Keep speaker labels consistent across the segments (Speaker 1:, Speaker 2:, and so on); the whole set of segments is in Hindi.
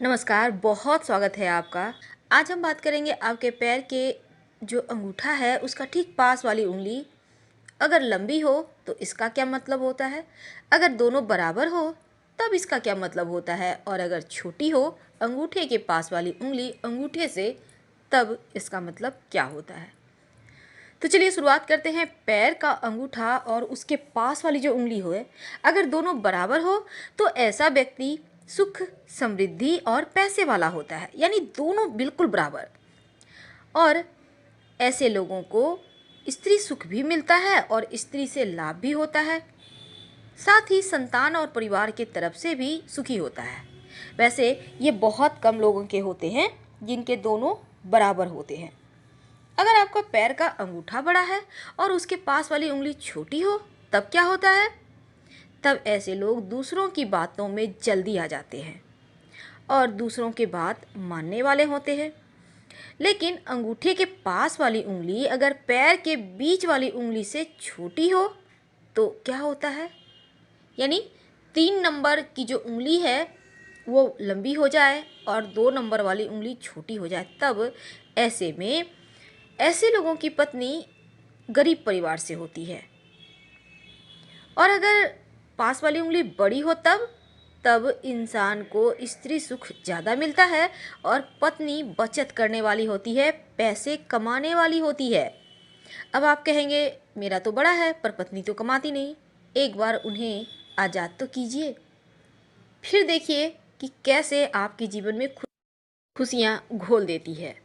Speaker 1: नमस्कार, बहुत स्वागत है आपका। आज हम बात करेंगे आपके पैर के जो अंगूठा है उसका ठीक पास वाली उंगली अगर लंबी हो तो इसका क्या मतलब होता है, अगर दोनों बराबर हो तब इसका क्या मतलब होता है, और अगर छोटी हो अंगूठे के पास वाली उंगली अंगूठे से तब इसका मतलब क्या होता है। तो चलिए शुरुआत करते हैं। पैर का अंगूठा और उसके पास वाली जो उंगली हो, अगर दोनों बराबर हो तो ऐसा व्यक्ति सुख, समृद्धि और पैसे वाला होता है, यानी दोनों बिल्कुल बराबर। और ऐसे लोगों को स्त्री सुख भी मिलता है और स्त्री से लाभ भी होता है, साथ ही संतान और परिवार के तरफ से भी सुखी होता है। वैसे ये बहुत कम लोगों के होते हैं जिनके दोनों बराबर होते हैं। अगर आपका पैर का अंगूठा बड़ा है और उसके पास वाली उंगली छोटी हो तब क्या होता है। तब ऐसे लोग दूसरों की बातों में जल्दी आ जाते हैं और दूसरों की बात मानने वाले होते हैं। लेकिन अंगूठे के पास वाली उंगली अगर पैर के बीच वाली उंगली से छोटी हो तो क्या होता है, यानी 3 नंबर की जो उंगली है वो लंबी हो जाए और 2 नंबर वाली उंगली छोटी हो जाए, तब ऐसे में ऐसे लोगों की पत्नी गरीब परिवार से होती है। और अगर पास वाली उंगली बड़ी हो तब इंसान को स्त्री सुख ज़्यादा मिलता है और पत्नी बचत करने वाली होती है, पैसे कमाने वाली होती है। अब आप कहेंगे मेरा तो बड़ा है पर पत्नी तो कमाती नहीं, एक बार उन्हें आज़ाद तो कीजिए, फिर देखिए कि कैसे आपके जीवन में खुशियाँ घोल देती है।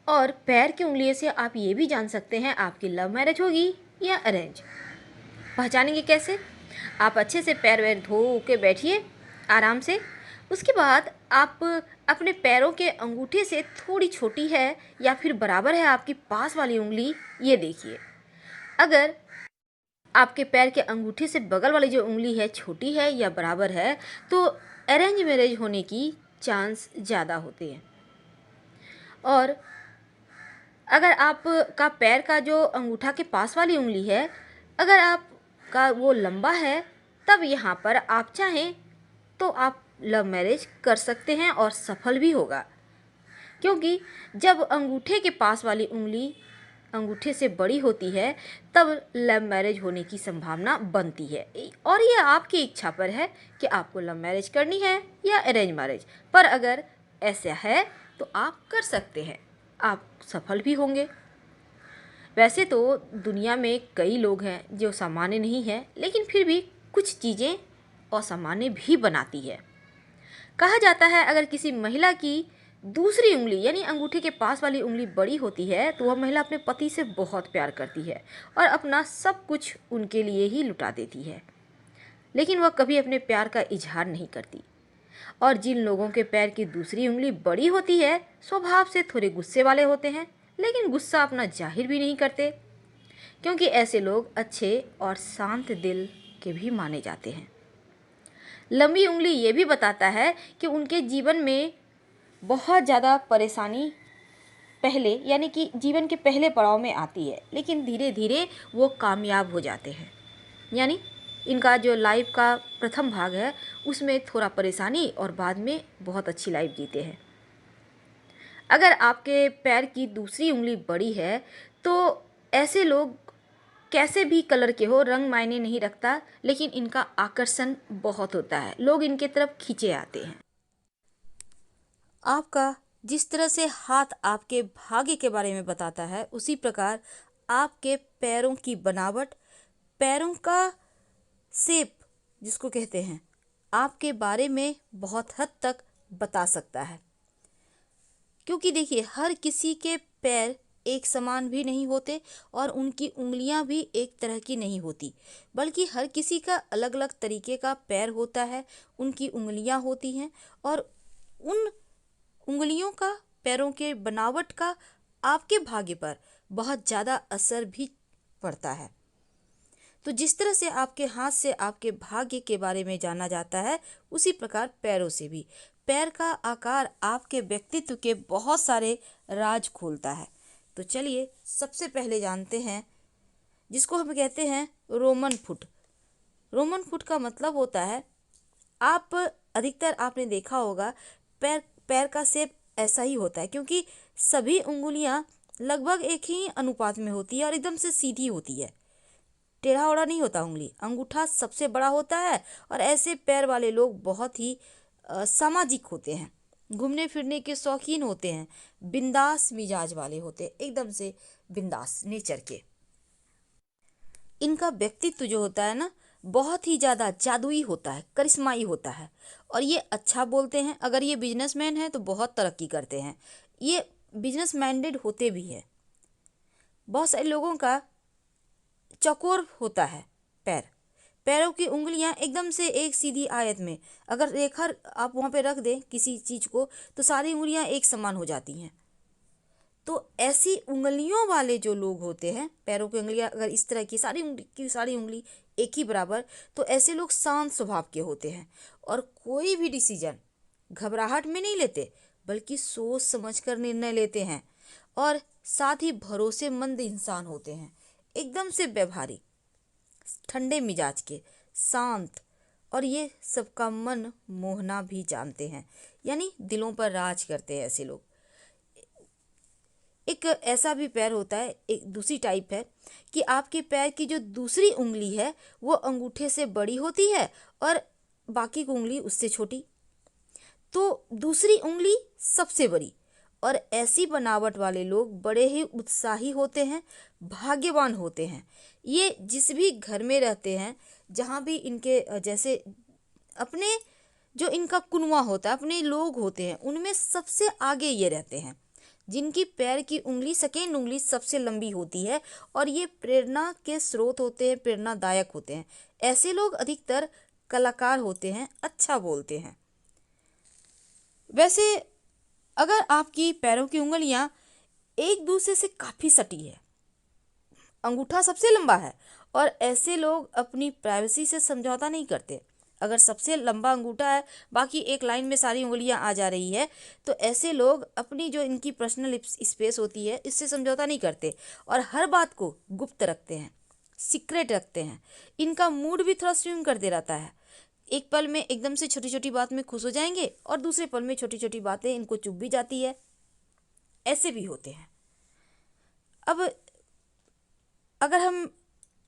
Speaker 1: और पैर की उंगलियों से आप ये भी जान सकते हैं आपकी लव मैरिज होगी या अरेंज। पहचानेंगे कैसे? आप अच्छे से पैर वैर धो के बैठिए आराम से। उसके बाद आप अपने पैरों के अंगूठे से थोड़ी छोटी है या फिर बराबर है आपकी पास वाली उंगली, ये देखिए। अगर आपके पैर के अंगूठे से बगल वाली जो उंगली है छोटी है या बराबर है तो अरेंज मैरिज होने की चांस ज़्यादा होते हैं। और अगर आपका पैर का जो अंगूठा के पास वाली उंगली है अगर आपका वो लंबा है तब यहाँ पर आप चाहें तो आप लव मैरिज कर सकते हैं और सफल भी होगा, क्योंकि जब अंगूठे के पास वाली उंगली अंगूठे से बड़ी होती है तब लव मैरिज होने की संभावना बनती है। और ये आपकी इच्छा पर है कि आपको लव मैरिज करनी है या अरेंज मैरिज, पर अगर ऐसा है तो आप कर सकते हैं, आप सफल भी होंगे। वैसे तो दुनिया में कई लोग हैं जो सामान्य नहीं हैं, लेकिन फिर भी कुछ चीज़ें असामान्य भी बनाती है। कहा जाता है अगर किसी महिला की दूसरी उंगली यानी अंगूठे के पास वाली उंगली बड़ी होती है तो वह महिला अपने पति से बहुत प्यार करती है और अपना सब कुछ उनके लिए ही लुटा देती है, लेकिन वह कभी अपने प्यार का इजहार नहीं करती। और जिन लोगों के पैर की दूसरी उंगली बड़ी होती है स्वभाव से थोड़े गुस्से वाले होते हैं, लेकिन गुस्सा अपना जाहिर भी नहीं करते, क्योंकि ऐसे लोग अच्छे और शांत दिल के भी माने जाते हैं। लंबी उंगली ये भी बताता है कि उनके जीवन में बहुत ज़्यादा परेशानी पहले यानी कि जीवन के पहले पड़ाव में आती है, लेकिन धीरे धीरे वो कामयाब हो जाते हैं। यानी इनका जो लाइफ का प्रथम भाग है उसमें थोड़ा परेशानी और बाद में बहुत अच्छी लाइफ जीते हैं। अगर आपके पैर की दूसरी उंगली बड़ी है तो ऐसे लोग कैसे भी कलर के हो, रंग मायने नहीं रखता, लेकिन इनका आकर्षण बहुत होता है, लोग इनके तरफ खींचे आते हैं। आपका जिस तरह से हाथ आपके भाग्य के बारे में बताता है उसी प्रकार आपके पैरों की बनावट, पैरों का शेप जिसको कहते हैं, आपके बारे में बहुत हद तक बता सकता है। क्योंकि देखिए हर किसी के पैर एक समान भी नहीं होते और उनकी उंगलियां भी एक तरह की नहीं होती, बल्कि हर किसी का अलग अलग तरीके का पैर होता है, उनकी उंगलियां होती हैं और उन उंगलियों का, पैरों के बनावट का आपके भाग्य पर बहुत ज़्यादा असर भी पड़ता है। तो जिस तरह से आपके हाथ से आपके भाग्य के बारे में जाना जाता है उसी प्रकार पैरों से भी। पैर का आकार आपके व्यक्तित्व के बहुत सारे राज खोलता है। तो चलिए सबसे पहले जानते हैं जिसको हम कहते हैं रोमन फुट। रोमन फुट का मतलब होता है, आप अधिकतर आपने देखा होगा पैर पैर का शेप ऐसा ही होता है, क्योंकि सभी उंगलियां लगभग एक ही अनुपात में होती है और एकदम से सीधी होती है, टेढ़ा ओढ़ा नहीं होता उंगली। अंगूठा सबसे बड़ा होता है और ऐसे पैर वाले लोग बहुत ही सामाजिक होते हैं, घूमने फिरने के शौकीन होते हैं, बिंदास मिजाज वाले होते हैं, एकदम से बिंदास नेचर के। इनका व्यक्तित्व जो होता है ना, बहुत ही ज़्यादा जादुई होता है, करिश्माई होता है, और ये अच्छा बोलते हैं। अगर ये बिजनेसमैन हैं तो बहुत तरक्की करते हैं, ये बिजनेस माइंडेड होते भी हैं। बहुत सारे लोगों का चौकोर होता है पैर, पैरों की उंगलियां एकदम से एक सीधी आयत में, अगर रेखा आप वहाँ पे रख दें किसी चीज़ को तो सारी उंगलियां एक समान हो जाती हैं। तो ऐसी उंगलियों वाले जो लोग होते हैं, पैरों की उंगलियां अगर इस तरह की सारी उंगली एक ही बराबर, तो ऐसे लोग शांत स्वभाव के होते हैं और कोई भी डिसीजन घबराहट में नहीं लेते, बल्कि सोच समझ कर निर्णय लेते हैं, और साथ ही भरोसेमंद इंसान होते हैं, एकदम से व्यवहारिक, ठंडे मिजाज के, शांत, और ये सबका मन मोहना भी जानते हैं, यानी दिलों पर राज करते हैं ऐसे लोग। एक ऐसा भी पैर होता है, एक दूसरी टाइप है कि आपके पैर की जो दूसरी उंगली है वो अंगूठे से बड़ी होती है और बाकी की उंगली उससे छोटी, तो दूसरी उंगली सबसे बड़ी। और ऐसी बनावट वाले लोग बड़े ही उत्साही होते हैं, भाग्यवान होते हैं। ये जिस भी घर में रहते हैं, जहाँ भी इनके जैसे अपने जो इनका कुनवा होता है, अपने लोग होते हैं, उनमें सबसे आगे ये रहते हैं, जिनकी पैर की उंगली सेकेंड उंगली सबसे लंबी होती है, और ये प्रेरणा के स्रोत होते हैं, प्रेरणादायक होते हैं। ऐसे लोग अधिकतर कलाकार होते हैं, अच्छा बोलते हैं। वैसे अगर आपकी पैरों की उंगलियां एक दूसरे से काफ़ी सटी है, अंगूठा सबसे लंबा है, और ऐसे लोग अपनी प्राइवेसी से समझौता नहीं करते। अगर सबसे लंबा अंगूठा है, बाकी एक लाइन में सारी उंगलियां आ जा रही है, तो ऐसे लोग अपनी जो इनकी पर्सनल स्पेस होती है इससे समझौता नहीं करते और हर बात को गुप्त रखते हैं, सीक्रेट रखते हैं। इनका मूड भी थोड़ा स्विंग करते रहता है, एक पल में एकदम से छोटी छोटी बात में खुश हो जाएंगे और दूसरे पल में छोटी छोटी बातें इनको चुभ भी जाती है, ऐसे भी होते हैं। अब अगर हम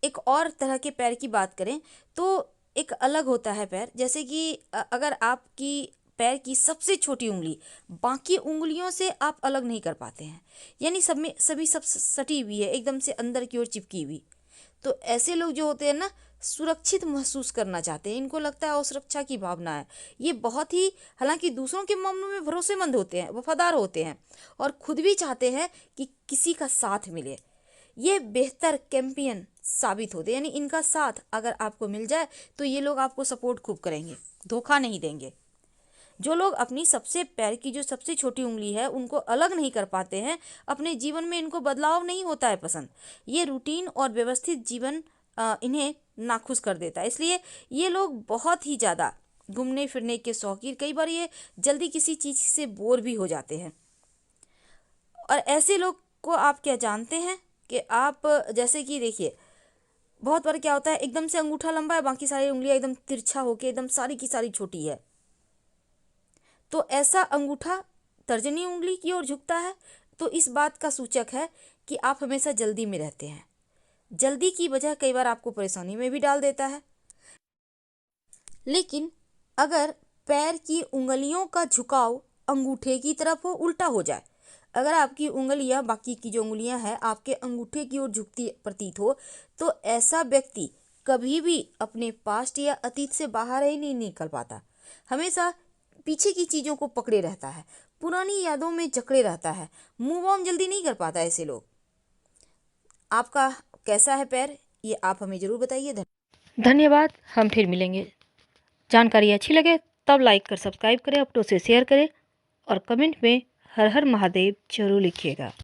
Speaker 1: एक और तरह के पैर की बात करें तो एक अलग होता है पैर, जैसे कि अगर आपकी पैर की सबसे छोटी उंगली बाकी उंगलियों से आप अलग नहीं कर पाते हैं, यानी सब में सब सटी हुई है, एकदम से अंदर की ओर चिपकी हुई, तो ऐसे लोग जो होते हैं ना, सुरक्षित महसूस करना चाहते हैं, इनको लगता है असुरक्षा की भावना है। ये बहुत ही, हालांकि दूसरों के मामलों में भरोसेमंद होते हैं, वफादार होते हैं, और खुद भी चाहते हैं कि किसी का साथ मिले। ये बेहतर कैंपियन साबित होते हैं, यानी इनका साथ अगर आपको मिल जाए तो ये लोग आपको सपोर्ट खूब करेंगे, धोखा नहीं देंगे। जो लोग अपनी सबसे पैर की जो सबसे छोटी उंगली है उनको अलग नहीं कर पाते हैं, अपने जीवन में इनको बदलाव नहीं होता है पसंद, ये रूटीन और व्यवस्थित जीवन इन्हें नाखुश कर देता है, इसलिए ये लोग बहुत ही ज़्यादा घूमने फिरने के शौकीन, कई बार ये जल्दी किसी चीज़ से बोर भी हो जाते हैं। और ऐसे लोग को आप क्या जानते हैं कि आप जैसे कि देखिए, बहुत बार क्या होता है, एकदम से अंगूठा लंबा है, बाकी सारी उंगलियां एकदम तिरछा होके एकदम सारी की सारी छोटी है, तो ऐसा अंगूठा तर्जनी उंगली की ओर झुकता है, तो इस बात का सूचक है कि आप हमेशा जल्दी में रहते हैं। जल्दी की वजह कई बार आपको परेशानी में भी डाल देता है। लेकिन अगर पैर की उंगलियों का झुकाव अंगूठे की तरफ हो, उल्टा हो जाए, अगर आपकी उंगलियां बाकी की जो उंगलियां हैं आपके अंगूठे की ओर झुकती प्रतीत हो, तो ऐसा व्यक्ति कभी भी अपने पास्ट या अतीत से बाहर ही नहीं निकल पाता, हमेशा पीछे की चीज़ों को पकड़े रहता है, पुरानी यादों में जकड़े रहता है, मूव ऑन जल्दी नहीं कर पाता ऐसे लोग। आपका कैसा है पैर, ये आप हमें ज़रूर बताइए।
Speaker 2: धन्यवाद। हम फिर मिलेंगे। जानकारी अच्छी लगे तब लाइक कर सब्सक्राइब करें, अपनों से शेयर करें और कमेंट में हर हर महादेव जरूर लिखिएगा।